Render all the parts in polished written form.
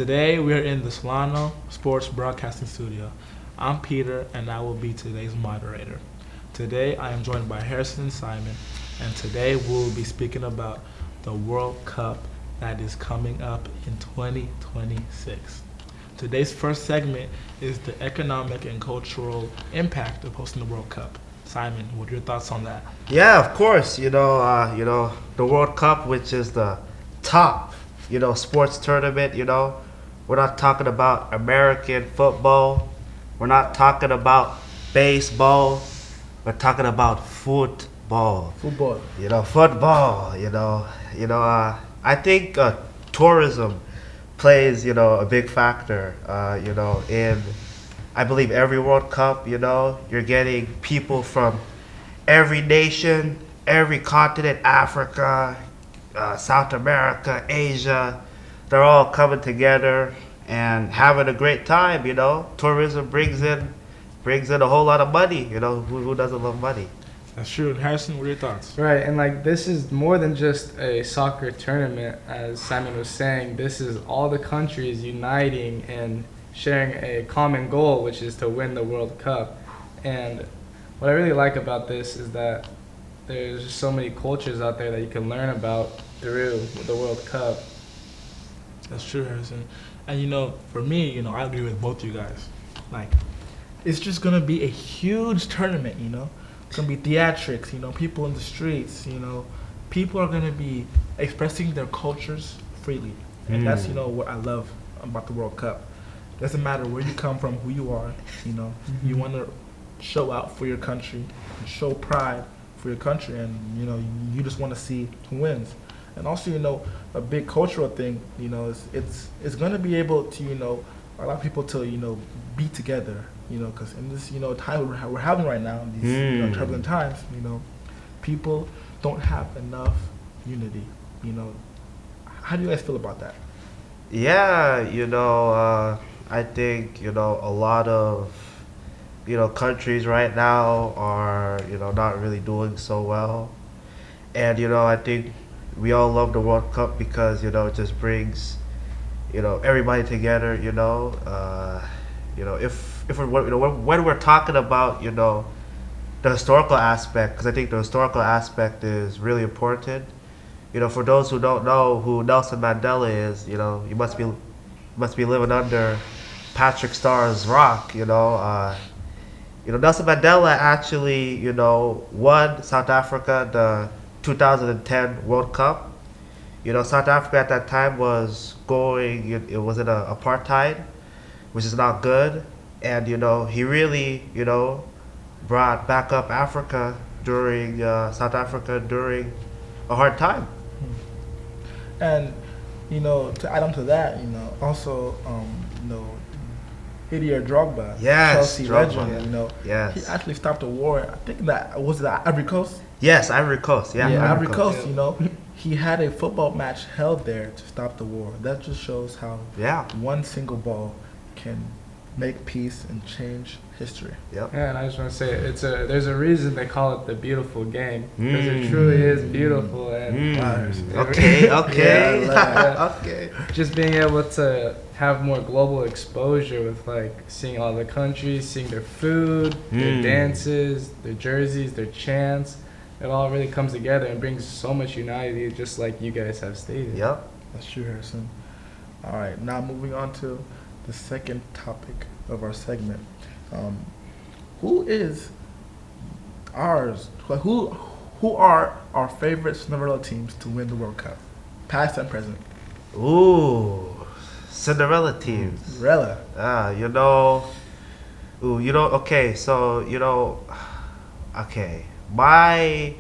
Today we are in the Solano Sports Broadcasting Studio. I'm Peter and I will be today's moderator. Today I am joined by Harrison and Simon, and today we'll be speaking about the World Cup that is coming up in 2026. Today's first segment is the economic and cultural impact of hosting the World Cup. Simon, what are your thoughts on that? Yeah, of course. The World Cup, which is the top, sports tournament. We're not talking about American football. We're not talking about baseball. We're talking about football. Football. Football. I think tourism plays, a big factor. In I believe every World Cup. You're getting people from every nation, every continent, Africa, South America, Asia. They're all coming together and having a great time. Tourism brings in a whole lot of money. Who doesn't love money? That's true. Harrison, what are your thoughts? Right, and this is more than just a soccer tournament, as Simon was saying. This is all the countries uniting and sharing a common goal, which is to win the World Cup. And what I really like about this is that there's just so many cultures out there that you can learn about through the World Cup. That's true, Harrison. And for me, I agree with both you guys. It's just gonna be a huge tournament. It's gonna be theatrics. People in the streets. People are gonna be expressing their cultures freely, and that's what I love about the World Cup. Doesn't matter where you come from, who you are. You want to show out for your country, show pride for your country, and you just want to see who wins. And also, a big cultural thing, is it's going to be able to, allow people to, be together, because in this, time we're having right now, these turbulent times, people don't have enough unity. How do you guys feel about that? Yeah, I think, a lot of, countries right now are, not really doing so well. And, I think we all love the World Cup because, it just brings, everybody together, if we're, when we're talking about, the historical aspect, because I think the historical aspect is really important. For those who don't know who Nelson Mandela is, you must be living under Patrick Starr's rock. Nelson Mandela actually, won South Africa the 2010 World Cup. South Africa at that time was going, it was in a apartheid, which is not good. And, he really, brought back up Africa during, South Africa during a hard time. And, to add on to that, also, Didier Drogba, Yes, Chelsea Drogba, legend, Yes. he actually stopped a war. I think that was the Ivory Coast. Yes, Ivory Coast. Yeah, Ivory Coast. He had a football match held there to stop the war. That just shows how one single ball can make peace and change history. Yep. Yeah, and I just want to say there's a reason they call it the beautiful game, because it truly is beautiful. And Okay. okay. Just being able to have more global exposure with seeing all the countries, seeing their food, their dances, their jerseys, their chants. It all really comes together and brings so much unity, just like you guys have stated. Yep. That's true, Harrison. All right, now moving on to the second topic of our segment. Who is ours? Who are our favorite Cinderella teams to win the World Cup, past and present? Ooh, Cinderella teams. Cinderella. Okay, so okay. My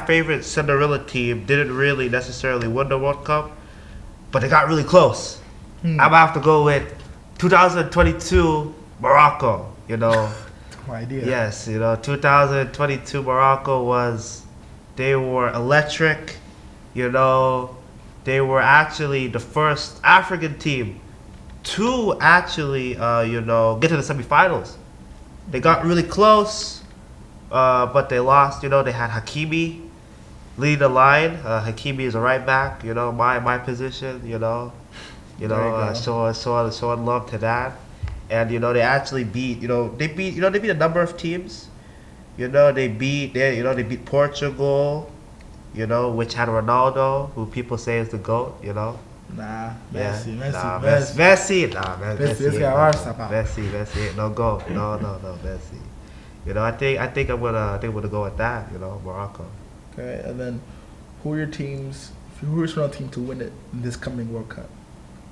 favorite Cinderella team didn't really necessarily win the World Cup, but they got really close. I'm gonna have to go with 2022 Morocco. No idea. Yes, 2022 Morocco they were electric. They were actually the first African team to actually, get to the semifinals. They got really close, but they lost. They had Hakimi lead the line. Hakimi is a right back. My position. You There you know, go. showing love to that, and you know they actually beat. They beat a number of teams. They beat Portugal. Which had Ronaldo, who people say is the GOAT. Nah, Yeah, Messi, nah, Messi. Messi, This ain't guy no ours GOAT. somehow. Messi ain't no GOAT. No, Messi. I think I'm gonna go with that. Morocco. Okay, and then who are your teams? Who is your team to win it in this coming World Cup?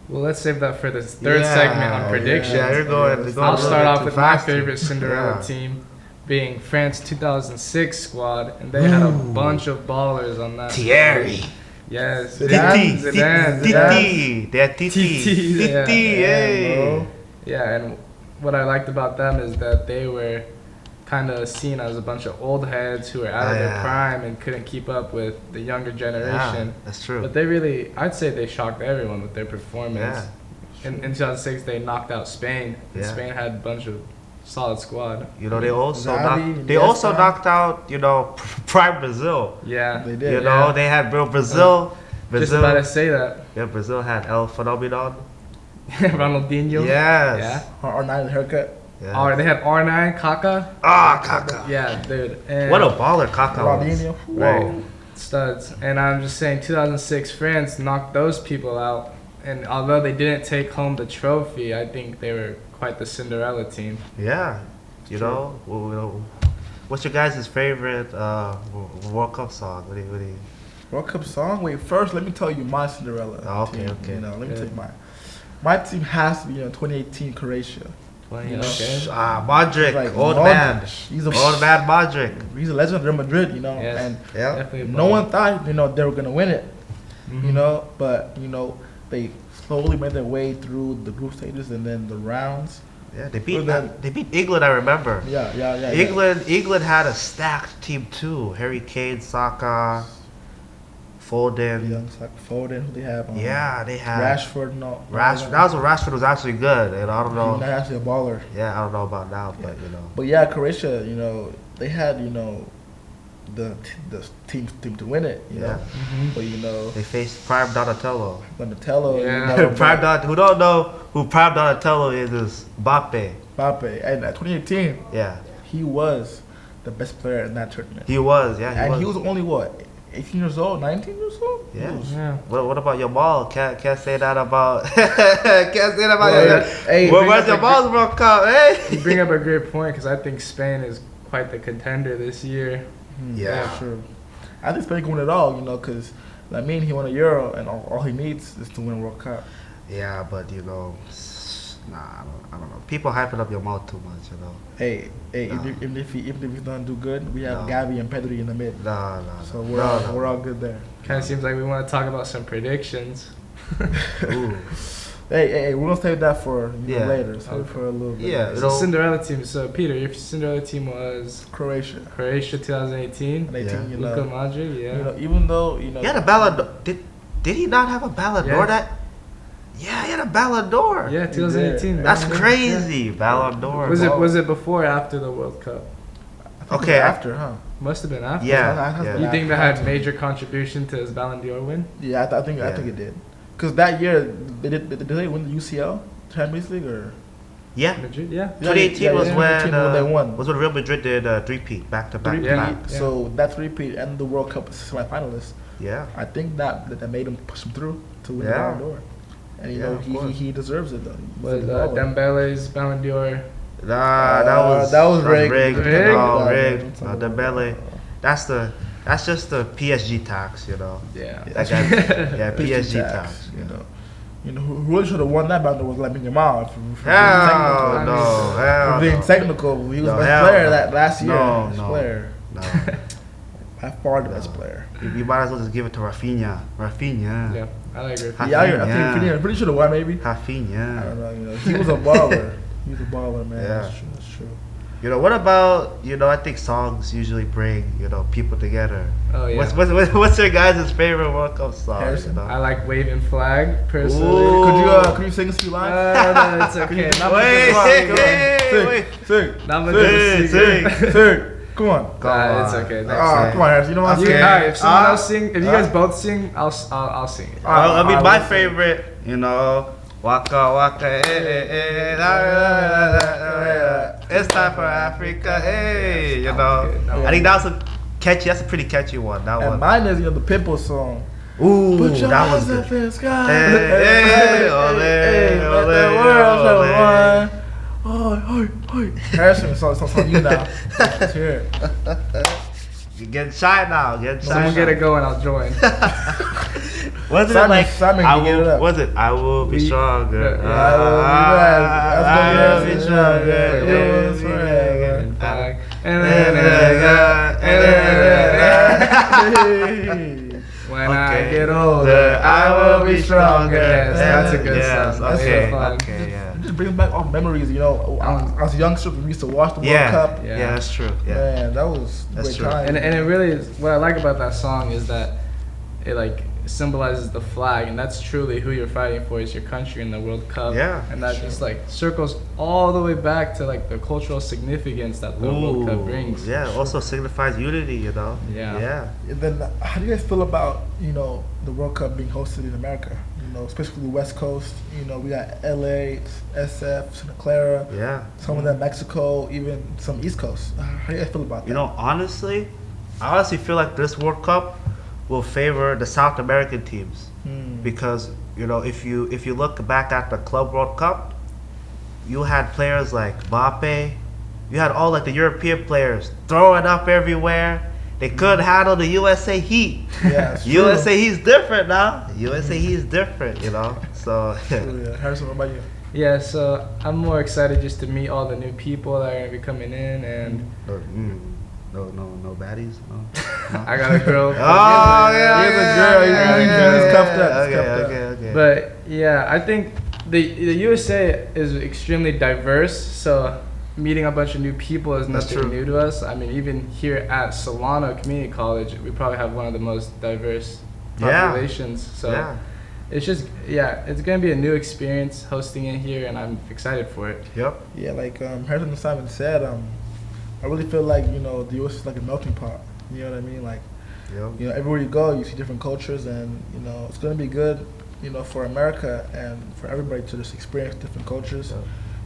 Well, let's save that for the third Yeah, segment on yeah, predictions. Yeah, you're going. Yeah, You're going I'll a little start bit off too with my fast. favorite Cinderella Yeah. team, being France 2006 squad, and they had a bunch of ballers on that. Thierry. squad. Yes, Zidane. Zidane. Titi. They had Titi. Titi, yeah. Titi, hey. bro. Yeah, and what I liked about them is that they were kind of seen as a bunch of old heads who were out of their Yeah. prime and couldn't keep up with the younger Yeah, generation. that's true. But they really, I'd say they shocked everyone with their performance. Yeah. In 2006, they knocked out Spain. And Yeah. Spain had a bunch of solid squad. They also Xavi, they also Iniesta. knocked out prime Brazil. Yeah, They did. They had Brazil. just about to say that. Yeah, Brazil had El Phenomenon. Ronaldinho. Yes. R9 haircut. Yeah. Oh, they had R9, Kaká. Kaká. Yeah, dude. And What a baller Kaká was. Ronaldinho. Right. Whoa, studs. And I'm just saying, 2006 France knocked those people out. And although they didn't take home the trophy, I think they were quite the Cinderella team. Yeah. What's your guys' favorite World Cup song? What do you? World Cup song? Wait, first let me tell you my Cinderella Oh, okay, team. okay. Let me Good. tell you mine. My team has to be 2018 Croatia. Okay. Modric, Like, old Modric, man. He's a Old man Modric. He's a legend of Real Madrid, Yes. and Yeah. Definitely a no baller. one thought they were gonna win it, Mhm. but they slowly made their way through the group stages and then the rounds. Yeah, they Well, then- beat England, I remember. Yeah. England had a stacked team too. Harry Kane, Saka, Foden. Young like Foden, who they have. Yeah, they had Rashford. No, Rashford. That was when Rashford was actually good, and I don't He's know. not actually a baller. Yeah, I don't know about now, but But yeah, Croatia. They had the team to win it. You Yeah. know, Mhm. but they faced Prime Donatello. Donatello. Yeah. Who don't know who Prime Donatello is Mbappe. Mbappe, and at 2018, Yeah, he was the best player in that tournament. he was. Yeah, And he was only what, 18 years old, 19 years old? Yeah. He was- Yeah. What about Yamal? Can't say that about. Can't say that about. Well, hey, Where's Yamal's World Cup? Hey. You bring up a great point because I think Spain is quite the contender this year. Yeah. True. I think Spain can win it all, because he won a Euro, and all he needs is to win a World Cup. Yeah, but I don't know. People hyping up Yamal too much, Hey, No. even if he doesn't do good, we have No. Gavi and Pedri in the mid, No. so we're all good there. Kind of seems like we want to talk about some predictions. Ooh. Hey, we're gonna save that for Yeah. later. Save it for a little bit. Yeah. later. So Cinderella team. So Peter, your Cinderella team was Croatia Croatia 2018. and 18. Yeah. Luka Modric, yeah. Even though He had a Ballon d'Or. Did he not have a Ballon d'Or Yes. Yeah, he had a Ballon d'Or. Yeah, 2018. That's Ballon d'Or. crazy. Ballon d'Or. Was it before or after the World Cup? Okay. after, huh? Must have been after. Yeah. You think that had major contribution to his Ballon d'Or win? Yeah, I think it did. Because that year, did they win the UCL Champions League or? Yeah. Madrid, yeah. 2018 was 2018 when they won. Was when Real Madrid did three-peat back to back. Three-peat. Yeah. So that three-peat and the World Cup semi-finalists. Yeah. I think that made him push him through to win the Yeah. Ballon d'Or. And Yeah, of course. he deserves it though. Was Dembele's Ballon d'Or? Nah, that was rigged. rigged. Rigged? No, Yeah, rigged. man. Dembele. That's just the PSG tax, Yeah. That guy, yeah, PSG tax. Who really should have won that Ballon d'Or was Lamine Yamal. For Hell no, For hell being no. technical, he was No, the best hell player no. that last year. No, Best no. player. No, By far the best player. you might as well just give it to Rafinha. Yeah, I like Rafinha. Yeah, I think Yeah. Rafinha pretty should have won maybe. I Rafinha. don't know. He was a baller. He was a baller, man. Yeah. That's true. That's true. What about, I think songs usually bring, people together. Oh yeah. What's your guys' favorite World Cup song? Harrison. I like Waving Flag personally. Ooh. Could you sing a few lines? No, it's okay. Not Wait, much of a wait, secret. Sing. Not much of a Sing, secret. Sing. Come on. It's okay. Next Oh, time. come on, Harris. You know what I'm You, saying? alright, if someone else sing, if you guys both sing, I'll sing it. I mean, Alright, my let's favorite, you know, waka waka, la, la, la, it's time for Africa, hey, you know. I think that's a catchy. That's a pretty catchy one. That And one. mine is, the Pitbull song. Ooh, Put your that was hands up good. in the sky. Hey, ole, let ole, the world ole. run. Oi. Harrison, it's on you now. Let's hear it. You're getting shy now. Getting shy. Someone get it going, I'll join. Wasn't it Simon- like Simon, I you get it will? up. Was it I will be stronger? Yeah. I will be back. I will be Let's go, stronger. Harrison. You It will was be forever. back. When Okay. I get older, I will be stronger. Yes, that's a good Yes, song. That's okay, so fun. okay, yeah. Just brings back all memories, as youngsters, we used to watch the World Yeah, Cup. Yeah. yeah, that's true. Yeah. Man, that was a That's great true. time. And it really is, what I like about that song is that it like symbolizes the flag, and that's truly who you're fighting for, is your country in the World Cup. Yeah, And that just like circles all the way back to like the cultural significance that the World Cup brings. Yeah, also signifies unity, you know. Yeah. Yeah. And then, how do you guys feel about the World Cup being hosted in America? Especially the West Coast. We got LA, SF, Santa Clara. Yeah. Some of them Mexico, even some East Coast. How do you guys feel about that? You know, honestly, I honestly feel like this World Cup will favor the South American teams because if you look back at the Club World Cup, you had players like Mbappe, you had all like the European players throwing up everywhere. They couldn't handle the USA heat. Yeah, it's true. USA heat's different now. USA heat's different, So True, yeah. Harrison, what about you? Yeah, so I'm more excited just to meet all the new people that are gonna be coming in, and no baddies. No. I got a girl. Oh yeah, He's a yeah, girl, yeah, he's yeah, cuffed up, yeah, he's cuffed up. Okay. But yeah, I think the USA is extremely diverse, so meeting a bunch of new people is That's nothing true. new to us. I mean, even here at Solano Community College, we probably have one of the most diverse Yeah. populations. So Yeah. it's just, it's gonna be a new experience hosting it here, and I'm excited for it. Yep. Yeah, like Harrison and Simon said, I really feel like the U.S. is like a melting pot. You know what I mean? Like, Yep. everywhere you go, you see different cultures, and it's gonna be good, for America and for everybody to just experience different cultures,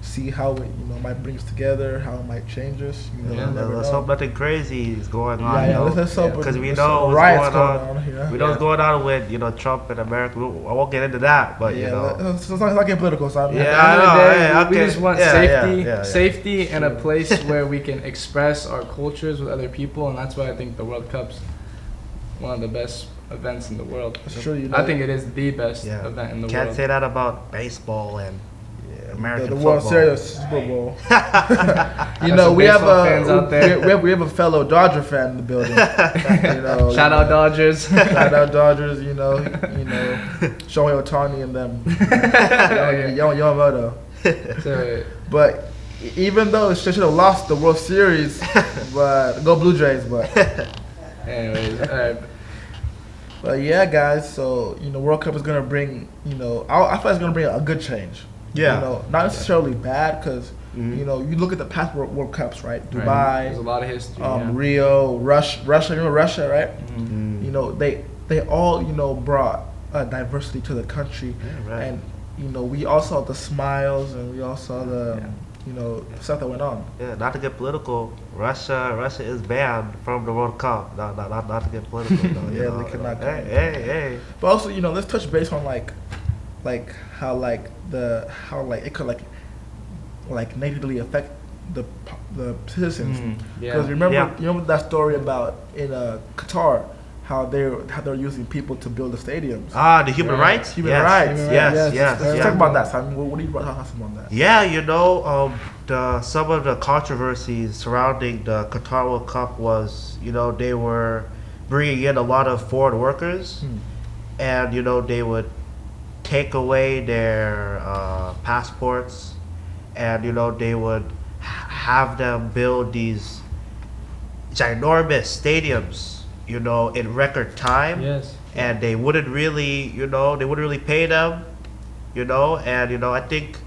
see how it might bring us together, how it might change us. Yeah, Let's hope nothing crazy is going on. Yeah, let's hope because we there's know some what's riots going on. here. We know what's going on with Trump and America. I won't get into that, but It's not getting political, so Yeah, At the end I of the know. day, Hey, we okay. just want Yeah, safety, yeah. safety, and a place where we can express our cultures with other people, and that's why I think the World Cup's one of the best events in the world. It's true, I think it is the best Yeah. event in the Can't world. say that about baseball and American the World football. Series, Super Bowl. some we have baseball fans out there. we have a fellow Dodger fan in the building. Shout out Dodgers. Shout out Dodgers. Shohei Ohtani and them. Yamamoto. So, But even though they should have lost the World Series, but go Blue Jays. But anyways, alright. But yeah, guys. So World Cup is gonna bring. I feel like it's gonna bring a good change. Yeah. Not necessarily bad, because Mhm. you look at the past World Cups, right? There's a Dubai, lot of history. Yeah. Rio, Russia. You know Russia, right? Mhm. They all brought diversity to the country, Yeah, right. and we all saw the smiles, and we all saw the stuff that went on. Yeah, not to get political, Russia is banned from the World Cup. Not to get political. Though, Yeah, they cannot come. Hey. But also, let's touch base on how it could negatively affect the citizens. Yeah. Because remember, Yeah. you remember that story about in Qatar, how they're using people to build the stadiums. Ah, the human Right. rights. Human Yes, rights. Yes. Let's talk about that, Simon. What do you have some on that? Yeah, some of the controversies surrounding the Qatar World Cup was, they were bringing in a lot of foreign workers, and they would take away their passports, and they would have them build these ginormous stadiums, in record time. Yes. And they wouldn't really, pay them, and I think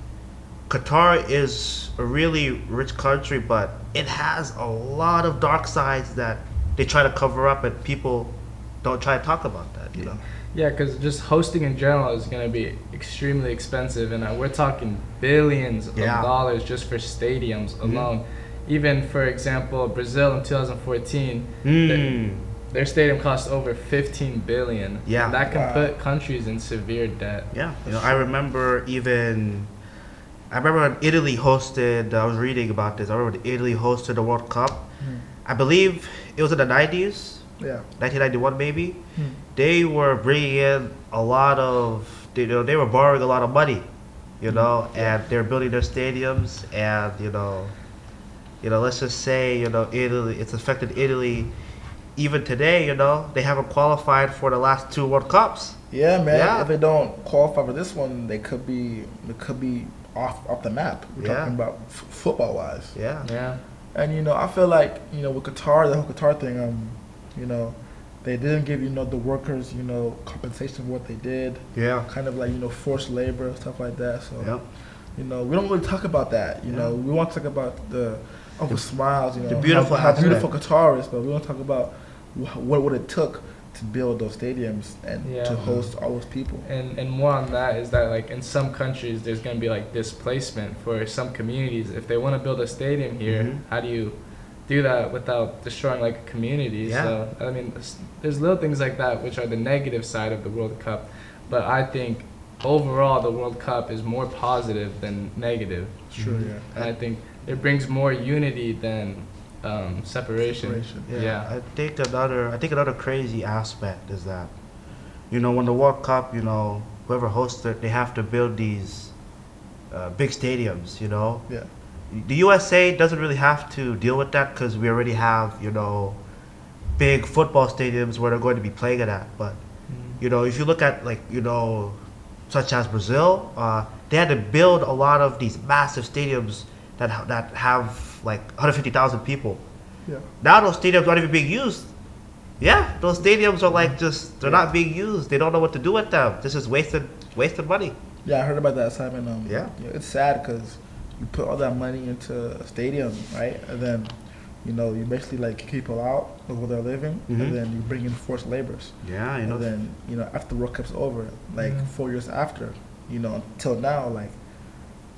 Qatar is a really rich country, but it has a lot of dark sides that they try to cover up, and people don't try to talk about that. You know. Yeah, because just hosting in general is going to be extremely expensive, and we're talking billions of dollars just for stadiums alone. Even, for example, Brazil in 2014, their stadium cost over $15 billion. Yeah. And that can put countries in severe debt. Yeah, I remember when Italy hosted. I was reading about this. I remember when Italy hosted the World Cup. I believe it was in the 90s. Yeah. 1991 maybe. They were bringing in a lot of. They were borrowing a lot of money, and they're building their stadiums, and let's just say Italy. It's affected Italy. Even today, they haven't qualified for the last 2 World Cups. Yeah, man. Yeah. If they don't qualify for this one, they could be off the map. We're talking about football wise. Yeah. Yeah. And I feel like with Qatar, the whole Qatar thing, they didn't give the workers compensation for what they did. Yeah. Kind of like forced labor, stuff like that. So Yep. we don't really talk about that. We want to talk about the Uncle Smiles, The beautiful how aspect. beautiful Qatar is, but we don't talk about what it took to build those stadiums and to host all those people. And more on that is that, like, in some countries there's going to be like displacement for some communities. If they want to build a stadium here, how do you do that without destroying like a community? Yeah. So I mean, there's little things like that which are the negative side of the World Cup, but I think overall the World Cup is more positive than negative. Sure, yeah. And I think it brings more unity than separation. Yeah. I think another crazy aspect is that, when the World Cup, whoever hosts it, they have to build these big stadiums. Yeah. The USA doesn't really have to deal with that because we already have, big football stadiums where they're going to be playing it at. But, if you look at such as Brazil, they had to build a lot of these massive stadiums that have like 150,000 people. Yeah. Now those stadiums aren't even being used. Yeah, those stadiums are like they're not being used. They don't know what to do with them. This is wasted money. Yeah, I heard about that, Simon. Yeah. It's sad because you put all that money into a stadium, right? And then, you basically like kick people out of where they're living, and then you bring in forced labors. Yeah, And then, after the World Cup's over, like 4 years after, until now, like,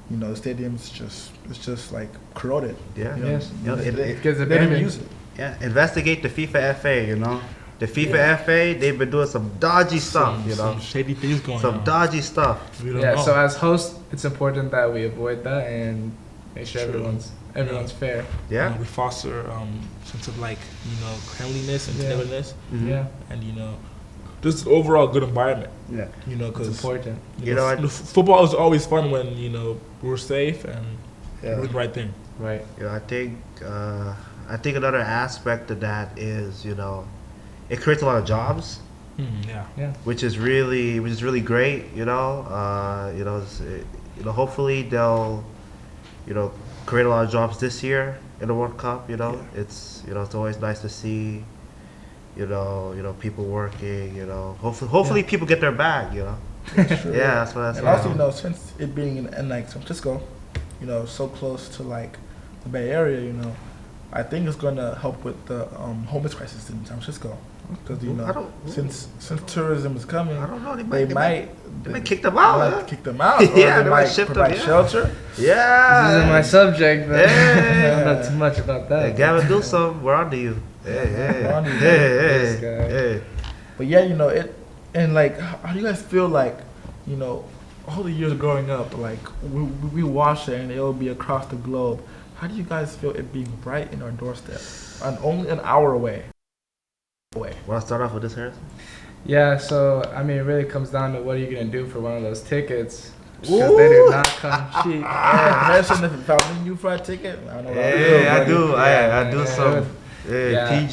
the stadium's just like corroded. Yeah. Yes. They Because didn't abandoned. use it. Yeah, investigate the FIFA FA. The FIFA FA, they've been doing some dodgy stuff. Some shady things going on. Some dodgy stuff. We don't Yeah, know. so as hosts, it's important that we avoid that and make sure True. everyone's fair. Yeah. we foster sense of like cleanliness and togetherness, Yeah, and just overall good environment. Yeah. it's Because important. football is always fun when we're safe and Yeah. we're doing the right thing. Right. I think another aspect of that is it creates a lot of jobs, Yeah. which is really great. Hopefully they'll create a lot of jobs this year in the World Cup. It's it's always nice to see people working. Hopefully people get their bag. True. Yeah, that's what. And also, since it being in like San Francisco, so close to like the Bay Area, I think it's gonna help with the homeless crisis in San Francisco. Because I don't- since tourism is coming, I don't know. they might kick them out. might huh? kick them out. Or Yeah, they might shift them, provide yeah. shelter. Yeah. This isn't my subject, but Hey. I don't know too much about that. Hey, Gavin Newsom, we're on to you. Hey, We're on to you. This hey, guy. hey. But yeah, it, and like, how do you guys feel like, all the years growing up, like we watch it and it'll be across the globe. How do you guys feel it being right in our doorstep, and only an hour away? Want to start off with this, Harrison? Yeah, so I mean, it really comes down to what are you gonna do for one of those tickets? Because they do not come cheap. Yeah, Harrison, if I win you for a ticket, I don't know. What Hey, I I'll do, do. buddy. I do yeah, some yeah.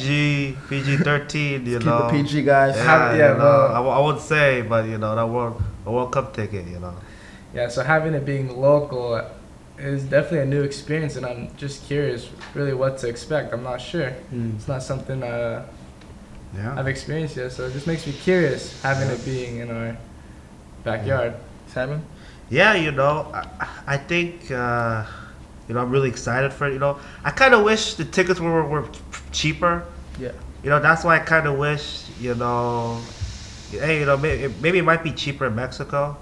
PG 13. Keep the PG, guys. Yeah, well- I won't say, but that World Cup ticket. Yeah, so having it being local is definitely a new experience, and I'm just curious, really, what to expect. I'm not sure. It's not something Yeah. I've experienced yet, so it just makes me curious having it being in our backyard. Simon? Yeah, I think I'm really excited for it. I kind of wish the tickets were cheaper. Yeah. That's why I kind of wish, hey, maybe it might be cheaper in Mexico.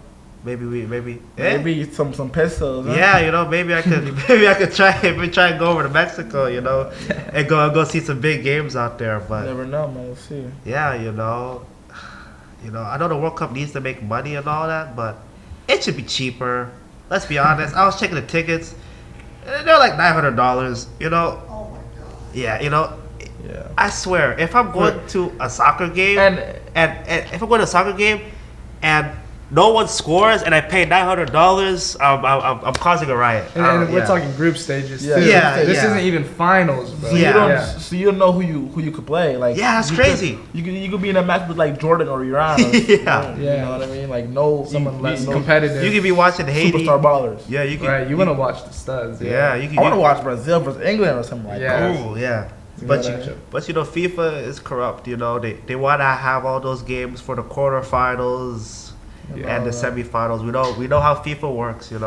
Maybe some pesos. Huh? Yeah, maybe I could try and go over to Mexico, and go see some big games out there. But You never know, man. We'll see. yeah, I know the World Cup needs to make money and all that, but it should be cheaper. Let's be honest. I was checking the tickets. They're like $900. Yeah, Yeah. I swear, if I'm going to a soccer game And and if I'm going to a soccer game and no one scores and I pay $900, I'm causing a riot. And we're Yeah. talking group stages Yeah. too. Yeah, This yeah. isn't even finals, bro. Yeah. So you don't know who you could play. Like Yeah, it's you crazy. You could be in a match with like Jordan or Iran. Or, Yeah. You know what I mean? Like Someone less no competitive. You could be watching Haiti. superstar ballers. Yeah, you could. Right, you want to watch the studs. Yeah, you could. I want to watch Brazil versus England or something like Yeah. that. Ooh, yeah. You But know that? FIFA is corrupt. They want to have all those games for the quarterfinals and the semifinals. We know how FIFA works. There's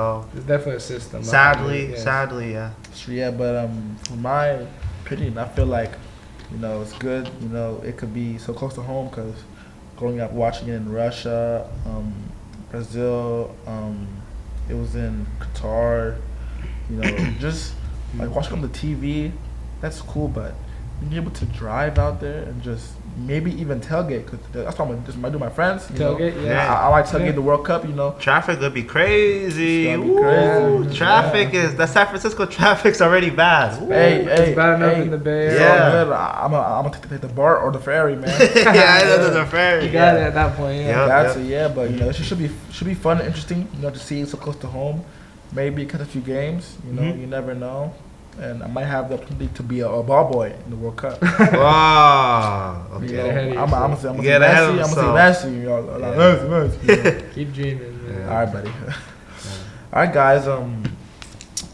definitely a system. Sadly, Yeah. sadly, yeah. So, yeah, but from my opinion, I feel like it's good. It could be so close to home because growing up watching it in Russia, Brazil, it was in Qatar. Just like watching on the TV, that's cool. But being able to drive out there and just maybe even tailgate, because that's what I'm just might do with my friends. Tailgate, yeah. I might tailgate the World Cup. Traffic would be crazy. It's gonna be Ooh, crazy. traffic is the San Francisco traffic's already bad. Ooh. Hey, It's bad enough in the Bay It's Area. all good. I'm gonna take the BART or the ferry, man. Yeah, I know the ferry. You got yeah. it at that point. Yeah. That's it, yeah. But it should be fun and interesting. To see it so close to home. Maybe cut a few games. You never know. And I might have the opportunity to be a ball boy in the World Cup. Wow. You Okay. get ahead of I'm gonna say You get ahead of Messi. I'm yourself. gonna say Messi. Messi. Keep dreaming. Man. All right, buddy. All right, guys.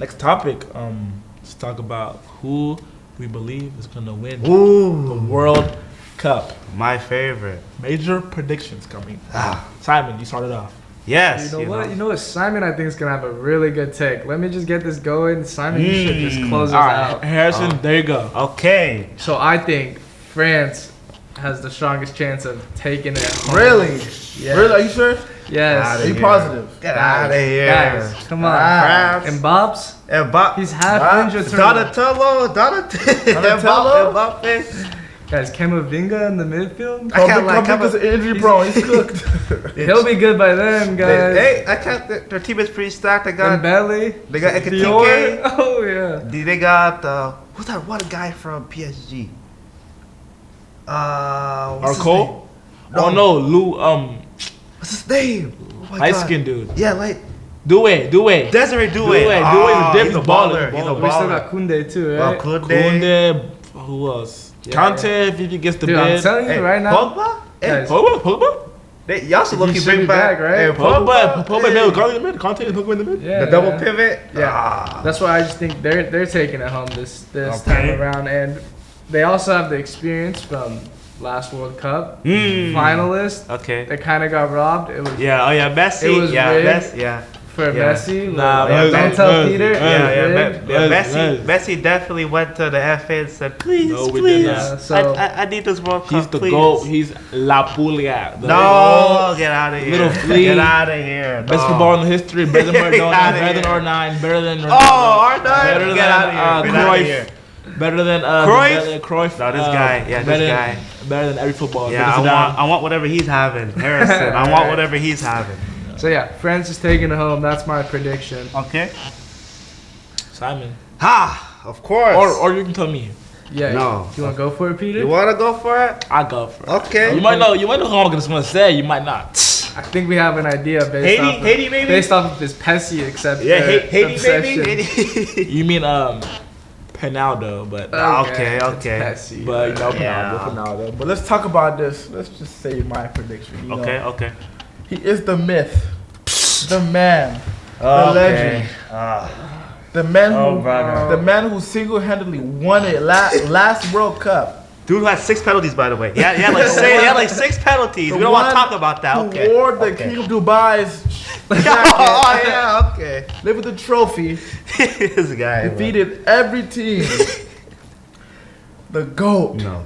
Next topic. Let's talk about who we believe is gonna win the Ooh, World Cup. my favorite. Major predictions coming. Ah. Simon, you started off. Yes. You know what? Simon, I think is gonna have a really good take. Let me just get this going. Simon, you should just close us All right, out. Harrison. There you go. Okay. So I think France has the strongest chance of taking it home. Really? Yes. Really? Are you sure? Yes. Outta Are you here. positive? Get out of here. Guys, come on. France. And Bob's, Mbappe. he's half ninja turtle. Donatello. Donatello? Mbappe. Guys, Camavinga in the midfield. I can't like Camavinga's injury prone. He's cooked. He'll be good by then, guys. Hey, I can't. Their team is pretty stacked. They got Dembele. Ekitike. Dior. Oh yeah. They got who's that one guy from PSG? What's his name? Arcole? Oh no, Lou. What's his name? Oh my Light God. skin dude. Yeah, like Due. Desiree Doué. Doué Oh, is a he's a different baller. baller. He's a We still baller. got Koundé too, right? Koundé. Kunde. Who else? Yeah, Kante, if he gets the Dude, I'm bid. telling you Hey, right now. Pogba? Hey, Guys, Pogba? y'all should look He you should bring be back, back, right? Hey, Pogba, hey. no, Kante in the mid. Kante and Pogba in the mid. yeah, The double yeah. pivot. Yeah. Ah. That's why I just think they're taking it home this Okay. time around, and they also have the experience from last World Cup finalist. Okay. They kind of got robbed. It was Yeah. Oh yeah. Messi. It was yeah. rigged. Messi. Yeah. for Yeah. Messi. Nah, like, don't Messi- tell Messi- Peter. Messi- Yeah, Messi- Messi definitely went to the FA and said, please, No, we please, did not. So- I need this World Cup, He's the please. GOAT. He's La Puglia. The No, get out of here. Little flea. Get out of here. best No. football in the history. Better than Get Maradona. outta Better than here. R9. Better than Oh, R9. Better Get than out of here. Get outta here. Better than Cruyff? better than Cruyff. No, this guy. Yeah, better this than- guy. Better than every footballer. Yeah, I want whatever he's having. Harrison, I want whatever he's having. So yeah, France is taking it home. That's my prediction. Okay. Simon. Ha! Of course. Or you can tell me. Yeah. No. You want to go for it, Peter? You want to go for it? I go for it. Okay. You might know who I'm gonna say. You might not. I think we have an idea based off Haiti, maybe? based off of this Pessi except Yeah, Haiti, obsession. maybe? Haiti. You mean Penaldo, but Okay, it's okay. Pessi. but you know Yeah. Penaldo. But let's talk about this. Let's just say my prediction. You Okay, know, okay. he is the myth, the man, Okay. legend. the man Oh, who brother. the man who single-handedly won it last World Cup. Dude had 6 penalties, by the way. Yeah, he had like 6 penalties. We don't want to talk about that. Okay. Who wore the King of Dubai's jacket. Oh, yeah, okay. Lived with the trophy. This guy. Defeated every team. The GOAT. No.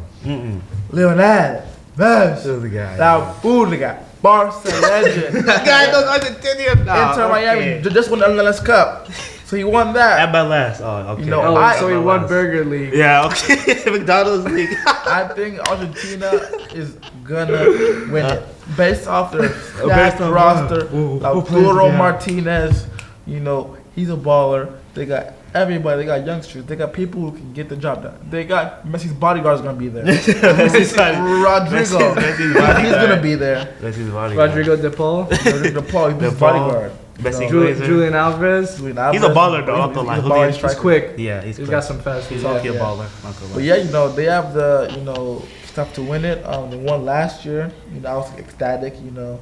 Leonel. This is the guy. That Bundesliga. Barca legend. This guy knows Argentinian now. Inter Miami just won the MLS Cup. So he won that. MLS. Oh, okay. You know, So he won Burger League. Yeah, okay. McDonald's League. I think Argentina is gonna win it based off their stacked roster. Lautaro Martinez, you know, he's a baller. They got everybody. They got youngsters. They got people who can get the job done. They got Messi's bodyguard's gonna be there. Rodrigo, he's gonna be there. Messi's bodyguard. Rodrigo De Paul. Rodrigo De Paul, he's his bodyguard. Messi, Julian Alvarez. he's a baller though. Not gonna lie. He's a baller. He's quick. Yeah, He's got some fast feet. He's a Yeah. baller. Not gonna But lie. yeah, you know, they have the, you know, stuff to win it. They won last year. You know, I was ecstatic, you know.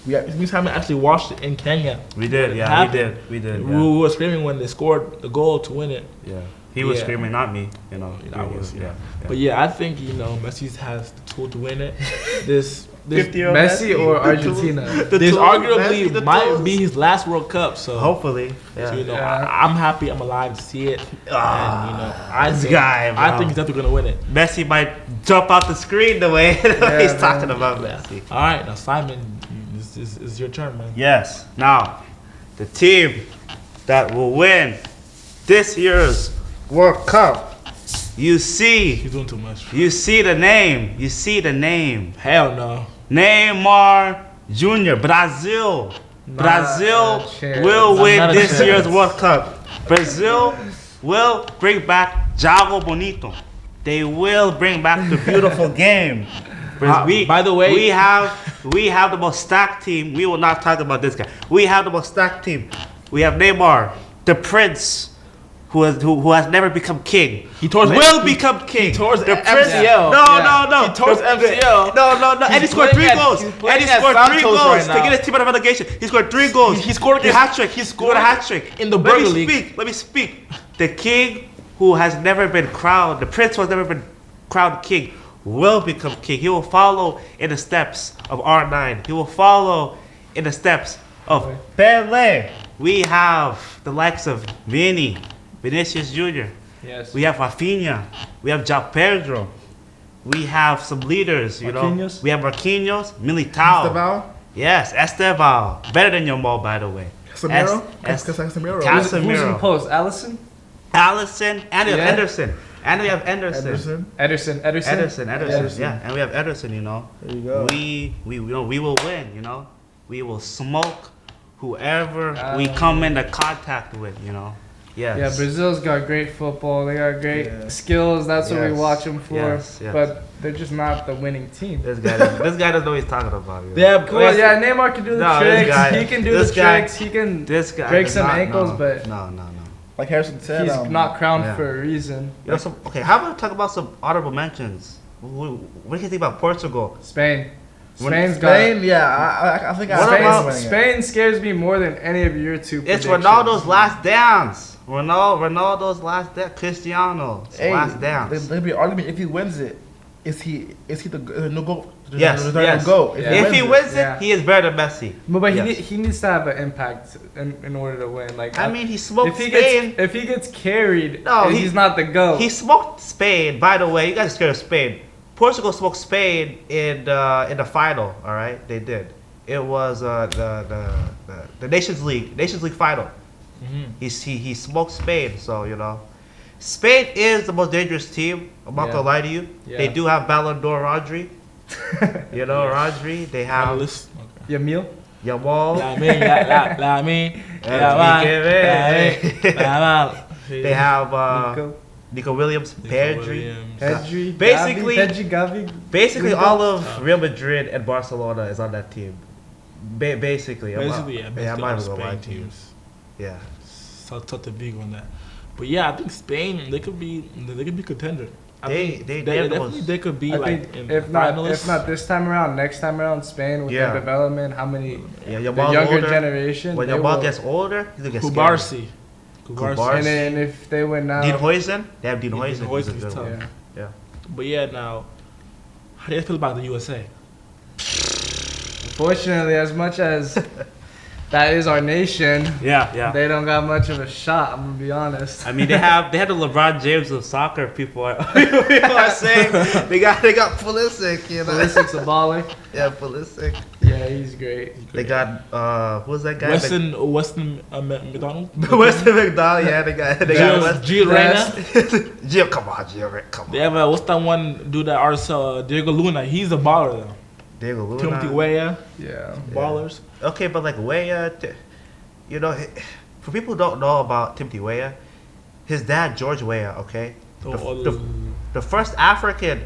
We time actually watched it in Kenya. We did. Yeah, we did. We were screaming when they scored the goal to win it. Yeah. He was Yeah. screaming, not me. You know. I was, Yeah. But yeah, I think, you know, Messi has the tool to win it. This 50-year-old Messi or Argentina? this arguably Messi, the might tools. be his last World Cup. So Hopefully. Yeah. So, you know, Yeah. I'm happy I'm alive to see it. And, you know, this guy, bro. I think he's definitely gonna win it. Messi might jump out the screen the way he's man. talking about Messi. All right, now Simon, this is your turn, man. Yes. Now, the team that will win this year's World Cup. You see He's doing too much. the name. You see the name. Hell no. Neymar Jr. Brazil. Brazil a chance. will win Not a this chance. year's World Cup. Brazil will bring back Jago Bonito. They will bring back the beautiful game. By the way- we have the most stacked team. We will not talk about this guy. We have the most stacked team. We have Neymar, the Prince, who has never become king. He tore his will become king. tore his the Prince. MCL. No. He tore his MCL. No. And he scored 3 playing at- goals. he's And playing he at scored 3 Santos goals right to now. get his team out of relegation. He scored 3 goals. He scored a hat trick. he He scored scored a hat trick in the Burger League. Let me speak. The king who has never been crowned, the prince who has never been crowned king, will become king. He will follow in the steps of R9. He will follow in the steps of Pele. We have the likes of Vinicius Jr. Yes. We have Rafinha. We have João Pedro. We have some leaders, you know. Marquinhos? We have Marquinhos, Militao. Esteval? Yes, Esteval. Better than your Mo, by the way. Casemiro? Es- Casemiro. Cas- Who's in Casemiro. post? Allison? Allison, and we have Yeah. Anderson. And we have Anderson. Anderson. Ederson. Ederson. Yeah, and we have Ederson, you know. There you go. We will win, you know. We will smoke whoever we come into contact with, you know. Yes. Yeah, Brazil's got great football. They got great Yeah. skills. That's what we Yes. watch them for. Yes. But they're just not the winning team. This guy doesn't know what he's talking about. You know? They have Cool, yeah, Neymar can do the No, this tricks. guy- He can do this the guy- tricks. He can This guy break does some not ankles, know. but No. like Harrison said. he's not crowned yeah. for a reason. You know, okay, how about we talk about some honorable mentions? What do you think about Portugal? Spain. When- Spain's Spain, got. yeah, I think What Spain's about winning it. Spain scares me more than any of your two. It's predictions. Ronaldo's last dance. Ronaldo's last dance. Cristiano's Hey, last dance. There'll be an argument if he wins it. Is he the no go? Yes, yes. Go. Yeah. If he wins Yeah. it, he is better than Messi. But Yes. he needs to have an impact in order to win. Like I mean, he smoked if he Spain. if he gets carried, No, he's not the GOAT. He smoked Spain. By the way, you guys are scared of Spain. Portugal smoked Spain in the final. All right, they did. It was the Nations League final. He smoked Spain. So you know, Spain is the most dangerous team. I'm not Yeah. gonna lie to you. Yeah. They do have Ballon d'Or Rodri. You know, Rodri. They have Analyst. Okay. Yamil? Yamal. They have Nico? Nico Williams, Pedri. Pedri? Basically- Gavi? Basically, Nico? all of Real Madrid and Barcelona is on that team. Basically, I'm not even gonna lie to you. Yeah. So tough to big on that. But yeah, I think Spain they could be contender. I think They definitely they could be I like think in if not finalists. this time around, next time around, Spain with Yeah. their development, how many Yeah, the Yamal's younger older. generation When they Yamal will- gets older, he's gonna get scary. Kubarsi. Kubarsi. and then if they win now, Dean Huijsen, they have Dean Huijsen. Huijsen's He's a good tough. one. yeah. But yeah, now, how do you feel about the USA? Unfortunately, as much as that is our nation, Yeah. they don't got much of a shot. I'm gonna be honest. I mean, they had the LeBron James of soccer. People are saying. they got Pulisic, you know. Pulisic's a baller. Yeah, Pulisic. Yeah, he's great. They got who's that guy? Weston McDonald? Weston McDonald. Yeah, they got Gio Reyna. Gio, come on, Gio, come on. They have what's that one dude that Arsenal, Diego Luna? He's a baller though. Diego Luna. Timothy Weah, Yeah. ballers. Okay, but like Weah, you know, for people who don't know about Timothy Weah, his dad George Weah, okay, the first African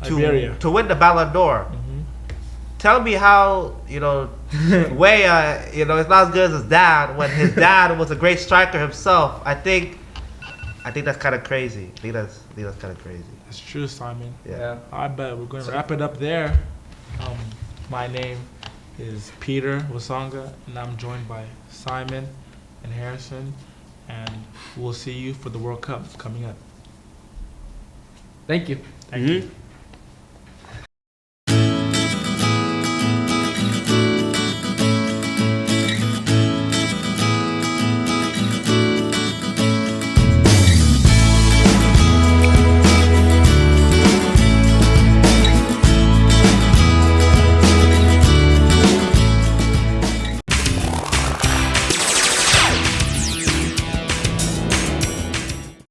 Liberia. to win the Ballon d'Or. Mhm. Tell me how, you know, Weah, you know, it's not as good as his dad when his dad was a great striker himself. I think that's kind of crazy. I think that's kind of crazy. It's true, Simon. Yeah. I bet we're going to wrap it up there. My name is Peter Wasonga, and I'm joined by Simon and Harrison, and we'll see you for the World Cup coming up. Thank you. Mhm.